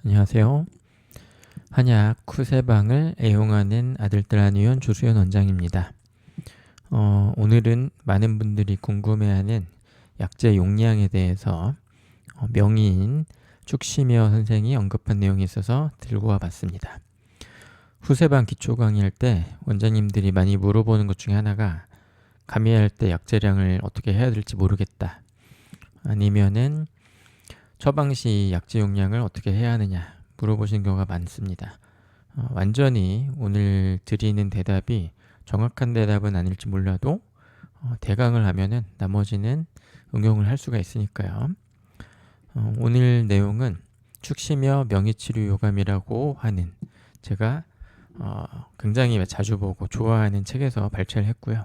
안녕하세요. 한약 쿠세방을 애용하는 아들들 한의원 조수연 원장입니다. 오늘은 많은 분들이 궁금해하는 약재 용량에 대해서 명의인 축심여 선생이 언급한 내용이 있어서 들고 와봤습니다. 후세방 기초 강의할 때 원장님들이 많이 물어보는 것 중에 하나가 감미할 때 약재량을 어떻게 해야 될지 모르겠다. 아니면은 처방시 약재 용량을 어떻게 해야 하느냐 물어보시는 경우가 많습니다. 완전히 오늘 드리는 대답이 정확한 대답은 아닐지 몰라도 대강을 하면은 나머지는 응용을 할 수가 있으니까요. 오늘 내용은 축심여 명의치료 요감이라고 하는 제가 굉장히 자주 보고 좋아하는 책에서 발췌를 했고요.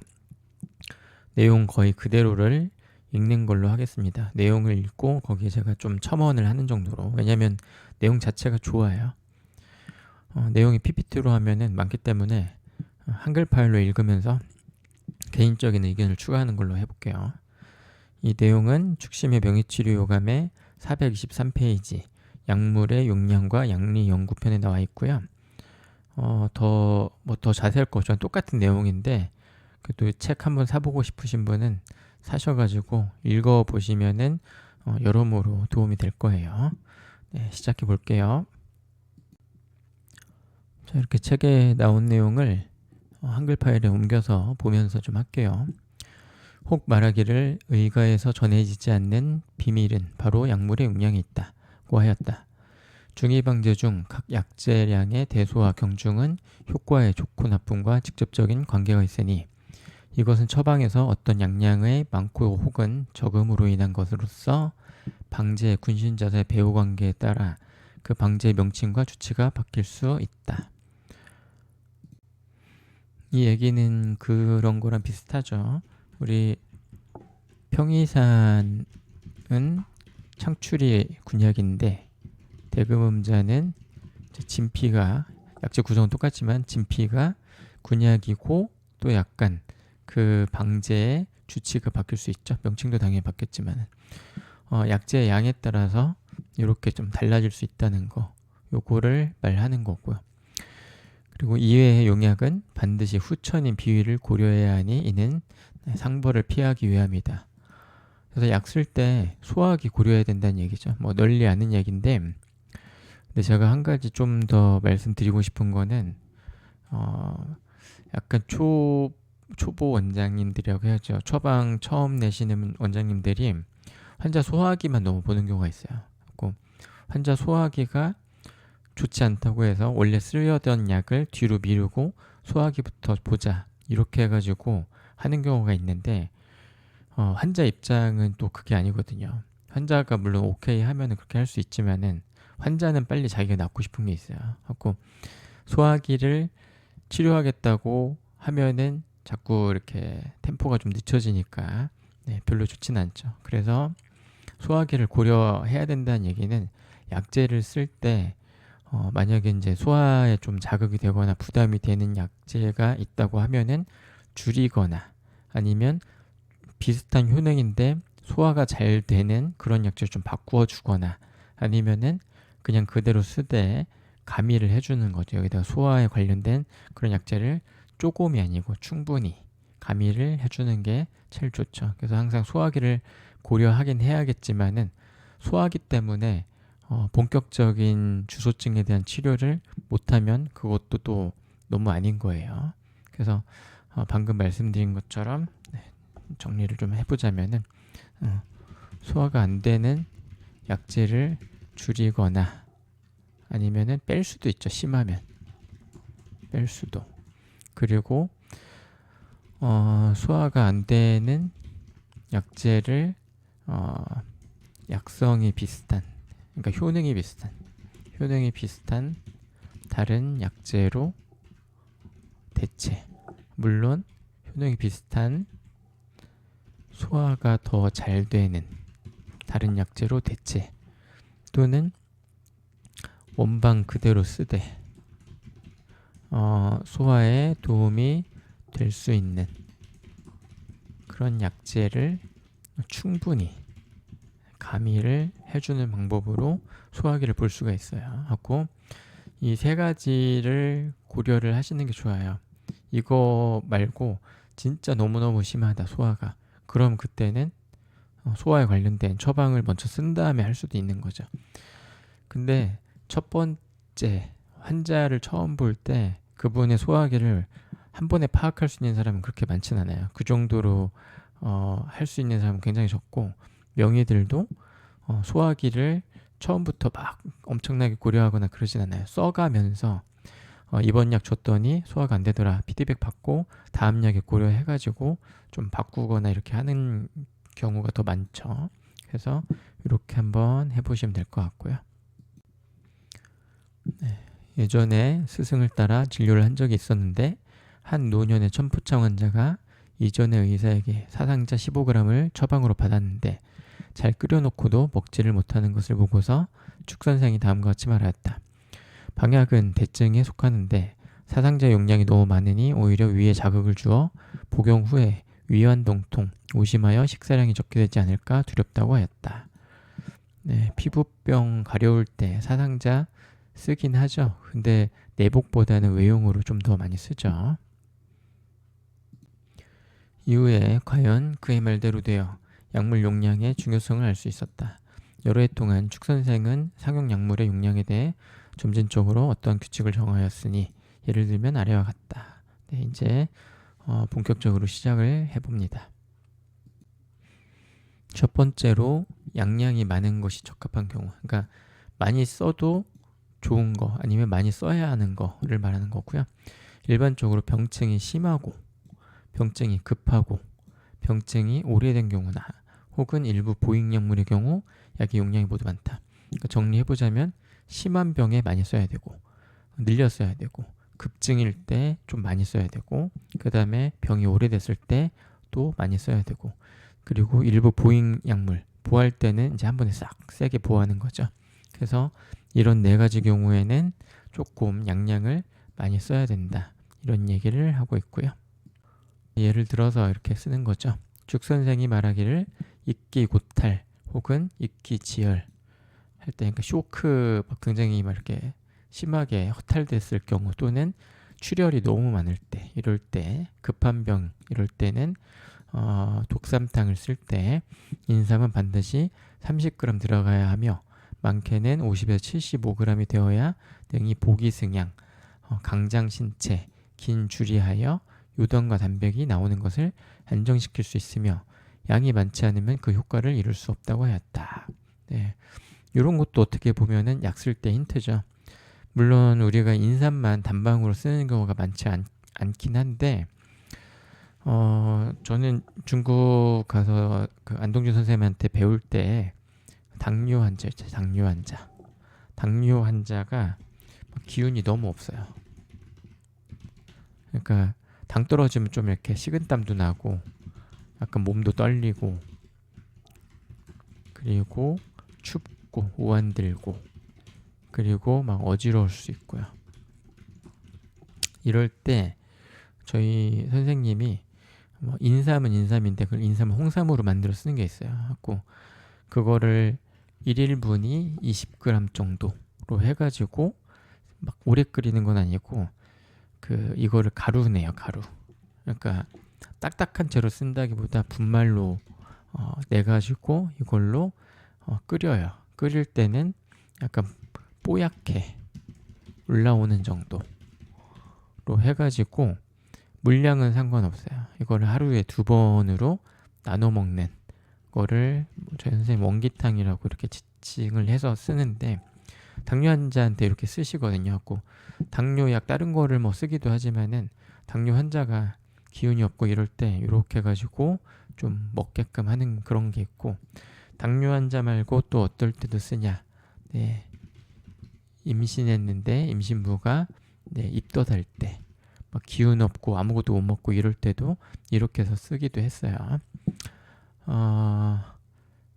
내용 거의 그대로를 읽는 걸로 하겠습니다. 내용을 읽고 거기에 제가 좀 첨언을 하는 정도로. 왜냐하면 내용 자체가 좋아요. 내용이 PPT로 하면은 많기 때문에 한글 파일로 읽으면서 개인적인 의견을 추가하는 걸로 해볼게요. 이 내용은 축심의 명의치료 요감의 423페이지 약물의 용량과 약리 연구편에 나와 있고요. 더 자세할 것은 똑같은 내용인데 그래도 책 한번 사보고 싶으신 분은 사셔가지고 읽어보시면은 여러모로 도움이 될 거예요. 네, 시작해 볼게요. 자, 이렇게 책에 나온 내용을 한글 파일에 옮겨서 보면서 좀 할게요. 혹 말하기를 의가에서 전해지지 않는 비밀은 바로 약물의 용량에 있다고 하였다. 중이방제 중 각 약재량의 대소와 경중은 효과의 좋고 나쁨과 직접적인 관계가 있으니 이것은 처방에서 어떤 약량의 많고 혹은 적음으로 인한 것으로서 방제 군신자사의 배후 관계에 따라 그 방제의 명칭과 주치가 바뀔 수 있다. 이 얘기는 그런 거랑 비슷하죠. 우리 평이산은 창출이 군약인데 대금음자는 진피가 약재 구성은 똑같지만 진피가 군약이고 또 약간 그 방제의 주치가 바뀔 수 있죠. 명칭도 당연히 바뀌었지만 약재의 양에 따라서 이렇게 좀 달라질 수 있다는 거 요거를 말하는 거고요. 그리고 이외의 용약은 반드시 후천인 비위를 고려해야 하니 이는 상벌을 피하기 위함이다. 그래서 약 쓸 때 소화기 고려해야 된다는 얘기죠. 뭐 널리 아는 얘기인데 근데 제가 한 가지 좀 더 말씀드리고 싶은 거는 약간 초보 원장님들이라고 해야죠. 처방 처음 내시는 원장님들이 환자 소화기만 너무 보는 경우가 있어요. 환자 소화기가 좋지 않다고 해서 원래 쓰려던 약을 뒤로 미루고 소화기부터 보자 이렇게 해가지고 하는 경우가 있는데 환자 입장은 또 그게 아니거든요. 환자가 물론 오케이 하면은 그렇게 할 수 있지만은 환자는 빨리 자기가 낫고 싶은 게 있어요. 하고 소화기를 치료하겠다고 하면은 자꾸 이렇게 템포가 좀 늦춰지니까 별로 좋진 않죠. 그래서 소화기를 고려해야 된다는 얘기는 약재를 쓸 때 만약에 이제 소화에 좀 자극이 되거나 부담이 되는 약재가 있다고 하면은 줄이거나 아니면 비슷한 효능인데 소화가 잘 되는 그런 약재를 좀 바꾸어 주거나 아니면은 그냥 그대로 쓰되 가미를 해주는 거죠. 여기다가 소화에 관련된 그런 약재를 조금이 아니고 충분히 가미를 해주는 게 제일 좋죠. 그래서 항상 소화기를 고려하긴 해야겠지만은 소화기 때문에 본격적인 주소증에 대한 치료를 못하면 그것도 또 너무 아닌 거예요. 그래서 방금 말씀드린 것처럼 정리를 좀 해보자면은 소화가 안 되는 약재를 줄이거나 아니면은 뺄 수도 있죠. 심하면 뺄 수도. 그리고 소화가 안 되는 약재를 약성이 비슷한, 그러니까 효능이 비슷한 다른 약재로 대체. 물론 효능이 비슷한 소화가 더 잘 되는 다른 약재로 대체 또는 원방 그대로 쓰되 소화에 도움이 될 수 있는 그런 약재를 충분히 가미를 해주는 방법으로 소화기를 볼 수가 있어요. 하고 이 세 가지를 고려를 하시는 게 좋아요. 이거 말고 진짜 너무너무 심하다 소화가. 그럼 그때는 소화에 관련된 처방을 먼저 쓴 다음에 할 수도 있는 거죠. 근데 첫 번째 환자를 처음 볼 때 그분의 소화기를 한 번에 파악할 수 있는 사람은 그렇게 많진 않아요. 그 정도로 할 수 있는 사람은 굉장히 적고 명의들도 소화기를 처음부터 막 엄청나게 고려하거나 그러진 않아요. 써가면서 이번 약 줬더니 소화가 안 되더라 피드백 받고 다음 약에 고려해가지고 좀 바꾸거나 이렇게 하는 경우가 더 많죠. 그래서 이렇게 한번 해보시면 될 것 같고요. 네. 예전에 스승을 따라 진료를 한 적이 있었는데 한 노년의 천포창 환자가 이전의 의사에게 사상자 15g을 처방으로 받았는데 잘 끓여놓고도 먹지를 못하는 것을 보고서 축선생이 다음과 같이 말하였다. 방약은 대증에 속하는데 사상자 용량이 너무 많으니 오히려 위에 자극을 주어 복용 후에 위완동통, 오심하여 식사량이 적게 되지 않을까 두렵다고 하였다. 네, 피부병 가려울 때 사상자 쓰긴 하죠. 근데 내복보다는 외용으로 좀 더 많이 쓰죠. 이후에 과연 그의 말대로 되어 약물 용량의 중요성을 알 수 있었다. 여러 해 동안 축선생은 상용 약물의 용량에 대해 점진적으로 어떤 규칙을 정하였으니 예를 들면 아래와 같다. 네, 이제 본격적으로 시작을 해봅니다. 첫 번째로 양량이 많은 것이 적합한 경우, 그러니까 많이 써도 좋은 거 아니면 많이 써야 하는 거를 말하는 거고요. 일반적으로 병증이 심하고 병증이 급하고 병증이 오래된 경우나 혹은 일부 보익약물의 경우 약의 용량이 모두 많다. 그러니까 정리해보자면 심한 병에 많이 써야 되고 늘려 써야 되고 급증일 때 좀 많이 써야 되고 그 다음에 병이 오래됐을 때 또 많이 써야 되고 그리고 일부 보익약물 보할 때는 이제 한 번에 싹 세게 보하는 거죠. 그래서 이런 네 가지 경우에는 조금 양량을 많이 써야 된다. 이런 얘기를 하고 있고요. 예를 들어서 이렇게 쓰는 거죠. 죽선생이 말하기를 익기 고탈 혹은 익기 지혈 할 때, 그러니까 쇼크 굉장히 막 이렇게 심하게 허탈됐을 경우 또는 출혈이 너무 많을 때, 이럴 때 급한 병 이럴 때는 독삼탕을 쓸 때 인삼은 반드시 30g 들어가야 하며 많게는 50에서 75g이 되어야 능히 보기승양, 강장신체, 긴 주리하여 요단과 단백이 나오는 것을 안정시킬 수 있으며 양이 많지 않으면 그 효과를 이룰 수 없다고 하였다. 네, 이런 것도 어떻게 보면은 약 쓸 때 힌트죠. 물론 우리가 인삼만 단방으로 쓰는 경우가 많지 않긴 한데 저는 중국 가서 그 안동준 선생님한테 배울 때 당뇨 환자였죠. 당뇨 환자가 기운이 너무 없어요. 그러니까 당 떨어지면 좀 이렇게 식은땀도 나고 약간 몸도 떨리고 그리고 춥고 오한들고 그리고 막 어지러울 수 있고요. 이럴 때 저희 선생님이 인삼은 인삼인데 그걸 인삼을 홍삼으로 만들어 쓰는 게 있어요. 하고 그거를 1인분이 20g 정도로 해가지고 막 오래 끓이는 건 아니고 이거를 가루네요. 가루. 그러니까 딱딱한 채로 쓴다기보다 분말로 내가지고 이걸로 끓여요. 끓일 때는 약간 뽀얗게 올라오는 정도로 해가지고 물량은 상관없어요. 이거를 하루에 2번으로 나눠 먹는 거를 저희 선생님 원기탕이라고 이렇게 지칭을 해서 쓰는데 당뇨 환자한테 이렇게 쓰시거든요. 하고 당뇨약 다른 거를 뭐 쓰기도 하지만은 당뇨 환자가 기운이 없고 이럴 때 이렇게 해가지고 좀 먹게끔 하는 그런 게 있고 당뇨 환자 말고 또 어떨 때도 쓰냐. 네. 임신했는데 임신부가 입덧할 때 막 기운 없고 아무것도 못 먹고 이럴 때도 이렇게 해서 쓰기도 했어요.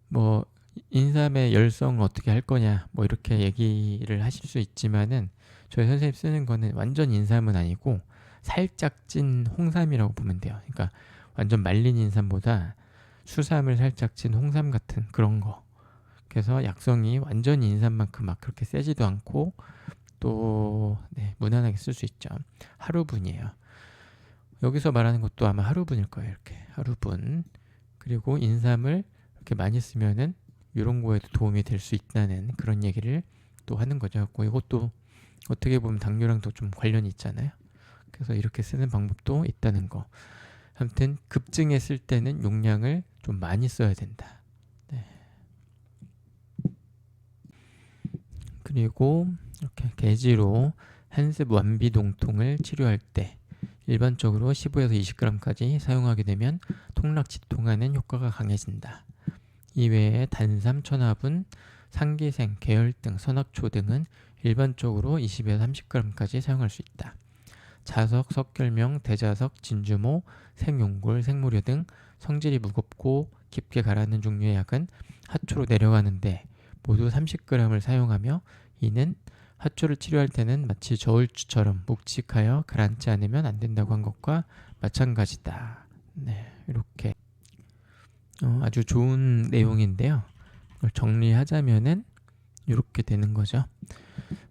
뭐 인삼의 열성을 어떻게 할 거냐 뭐 이렇게 얘기를 하실 수 있지만은 저희 선생님 쓰는 거는 완전 인삼은 아니고 살짝 찐 홍삼이라고 보면 돼요. 그러니까 완전 말린 인삼보다 수삼을 살짝 찐 홍삼 같은 그런 거 그래서 약성이 완전히 인삼만큼 막 그렇게 세지도 않고 또 무난하게 쓸 수 있죠. 하루분이에요. 여기서 말하는 것도 아마 하루분일 거예요. 이렇게 하루분. 그리고 인삼을 이렇게 많이 쓰면은 이런 거에도 도움이 될 수 있다는 그런 얘기를 또 하는 거죠. 이것도 어떻게 보면 당뇨랑도 좀 관련이 있잖아요. 그래서 이렇게 쓰는 방법도 있다는 거. 아무튼 급증에 쓸 때는 용량을 좀 많이 써야 된다. 네. 그리고 이렇게 계지로 한습 완비동통을 치료할 때 일반적으로 15에서 20g까지 사용하게 되면 통락치통하는 효과가 강해진다. 이외에 단삼, 천화분, 상기생, 계열등, 선악초 등은 일반적으로 20에서 30g까지 사용할 수 있다. 자석, 석결명, 대자석, 진주모, 생용골, 생무료 등 성질이 무겁고 깊게 가라앉는 종류의 약은 하초로 내려가는데 모두 30g을 사용하며 이는 하초를 치료할 때는 마치 저울추처럼 묵직하여 가라앉지 않으면 안 된다고 한 것과 마찬가지다. 네, 이렇게 아주 좋은 내용인데요. 이걸 정리하자면은 이렇게 되는 거죠.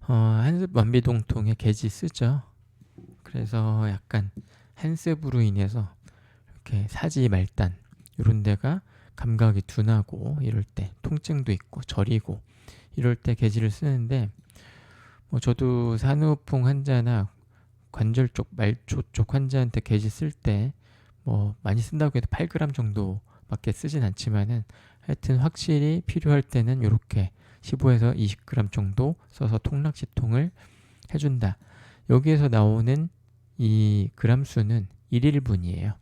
한습 완비동통에 계지 쓰죠. 그래서 약간 한습으로 인해서 이렇게 사지 말단 이런 데가 감각이 둔하고 이럴 때 통증도 있고 저리고 이럴 때 계지를 쓰는데 저도 산후우풍 환자나 관절 쪽, 말초 쪽 환자한테 계지 쓸 때 많이 쓴다고 해도 8g 정도밖에 쓰진 않지만은 하여튼 확실히 필요할 때는 이렇게 15에서 20g 정도 써서 통락치통을 해준다. 여기에서 나오는 이 그람 수는 1일분이에요.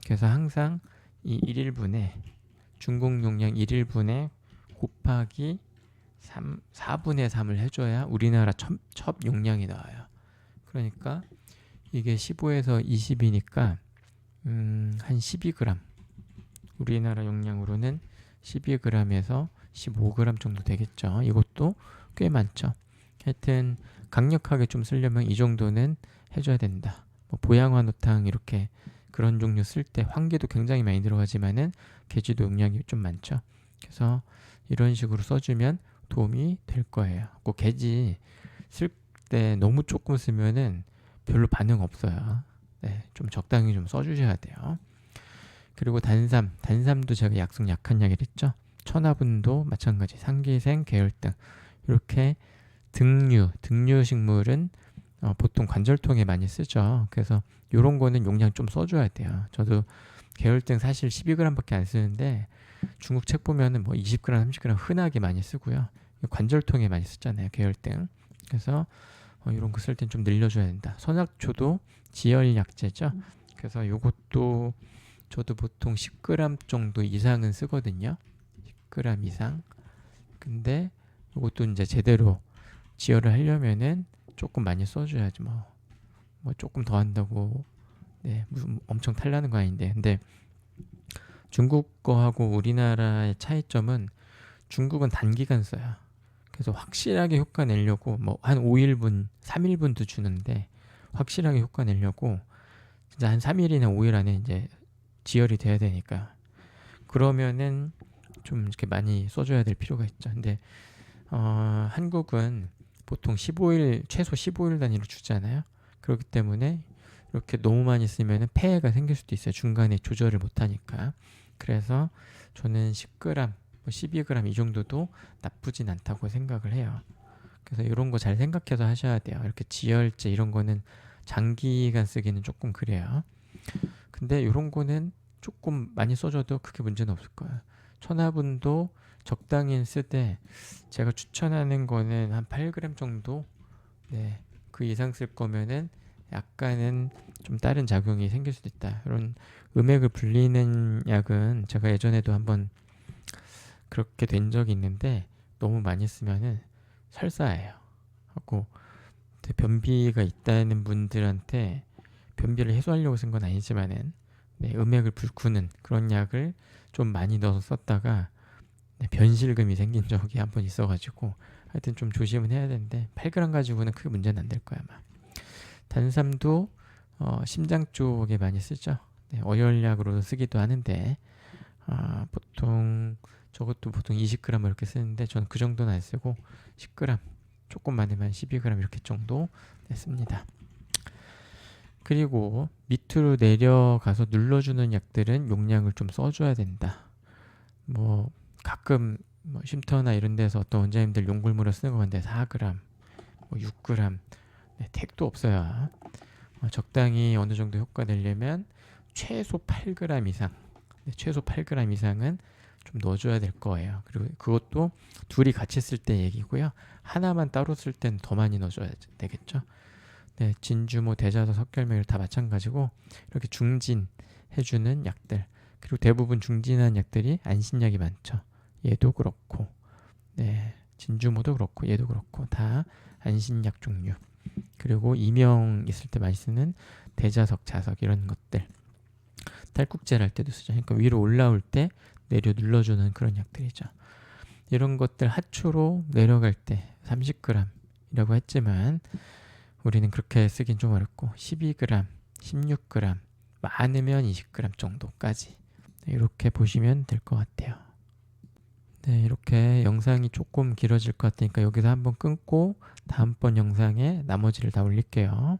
그래서 항상 이 1일분에 중국 용량 1일분에 곱하기 4분의 3을 해줘야 우리나라 첩 용량이 나와요. 그러니까 이게 15에서 20이니까 한 12g 우리나라 용량으로는 12g에서 15g 정도 되겠죠. 이것도 꽤 많죠. 하여튼 강력하게 좀 쓰려면 이 정도는 해줘야 된다. 보양화노탕 이렇게 그런 종류 쓸 때 황계도 굉장히 많이 들어가지만은 계지도 용량이 좀 많죠. 그래서 이런 식으로 써주면 도움이 될 거예요. 꼭 계지 쓸 때 너무 조금 쓰면은 별로 반응 없어요. 네, 좀 적당히 좀 써주셔야 돼요. 그리고 단삼도 제가 약성 약한 약을 했죠. 천화분도 마찬가지, 상기생, 계열등 이렇게 등류 식물은 보통 관절통에 많이 쓰죠. 그래서 이런 거는 용량 좀 써줘야 돼요. 저도 계열등 사실 12g밖에 안 쓰는데 중국 책 보면은 20g, 30g 흔하게 많이 쓰고요. 관절통에 많이 쓰잖아요. 계열등. 그래서 이런 거 쓸 땐 좀 늘려줘야 된다. 선악초도 지혈약제죠. 그래서 이것도 저도 보통 10g 정도 이상은 쓰거든요. 10g 이상. 근데 이것도 이제 제대로 지혈을 하려면은 조금 많이 써줘야지 뭐 조금 더 한다고 무슨 엄청 탈나는 거 아닌데. 근데 중국 거하고 우리나라의 차이점은 중국은 단기간 써요. 그래서 확실하게 효과 내려고 한 5일분, 3일분도 주는데 확실하게 효과 내려고 진짜 한 3일이나 5일 안에 이제 지혈이 돼야 되니까 그러면은 좀 이렇게 많이 써줘야 될 필요가 있죠. 근데 한국은 보통 15일 최소 15일 단위로 주잖아요. 그렇기 때문에 이렇게 너무 많이 쓰면은 폐해가 생길 수도 있어요. 중간에 조절을 못하니까. 그래서 저는 10g, 12g 이 정도도 나쁘진 않다고 생각을 해요. 그래서 이런 거 잘 생각해서 하셔야 돼요. 이렇게 지혈제 이런 거는 장기간 쓰기는 조금 그래요. 근데 이런 거는 조금 많이 써줘도 크게 문제는 없을 거예요. 천화분도 적당히 쓰되 제가 추천하는 거는 한 8g 정도. 그 이상 쓸 거면은 약간은 좀 다른 작용이 생길 수도 있다. 이런 음액을 불리는 약은 제가 예전에도 한번 그렇게 된 적이 있는데 너무 많이 쓰면은 설사예요. 하고 변비가 있다는 분들한테 변비를 해소하려고 쓴 건 아니지만은 음액을 불구는 그런 약을 좀 많이 넣어서 썼다가 변실금이 생긴 적이 한 번 있어가지고 하여튼 좀 조심은 해야 되는데 8g 가지고는 크게 문제는 안 될 거야 아마. 단삼도 심장 쪽에 많이 쓰죠. 어혈약으로 쓰기도 하는데 보통 저것도 보통 20g 이렇게 쓰는데 저는 그 정도는 안 쓰고 10g, 조금 많으면 12g 이렇게 정도 씁니다. 그리고 밑으로 내려가서 눌러주는 약들은 용량을 좀 써줘야 된다. 뭐 가끔 뭐 쉼터나 이런 데서 어떤 원장님들 용굴물을 쓰는 거 같은데 4g, 뭐 6g, 네, 택도 없어요. 적당히 어느 정도 효과 내려면 최소 8g 이상, 네, 최소 8g 이상은 좀 넣어줘야 될 거예요. 그리고 그것도 둘이 같이 쓸 때 얘기고요. 하나만 따로 쓸 땐 더 많이 넣어줘야 되겠죠. 네, 진주모, 대자서, 석결맥 다 마찬가지고 이렇게 중진해주는 약들, 그리고 대부분 중진한 약들이 안신약이 많죠. 얘도 그렇고, 네, 진주모도 그렇고 얘도 그렇고 다 안신약 종류. 그리고 이명 있을 때 많이 쓰는 대자석, 자석 이런 것들, 탈국제를 할 때도 쓰죠. 그러니까 위로 올라올 때 내려 눌러주는 그런 약들이죠. 이런 것들 하초로 내려갈 때 30g이라고 했지만 우리는 그렇게 쓰긴 좀 어렵고 12g, 16g, 많으면 20g 정도까지 이렇게 보시면 될 것 같아요. 네, 이렇게 영상이 조금 길어질 것 같으니까 여기서 한번 끊고 다음번 영상에 나머지를 다 올릴게요.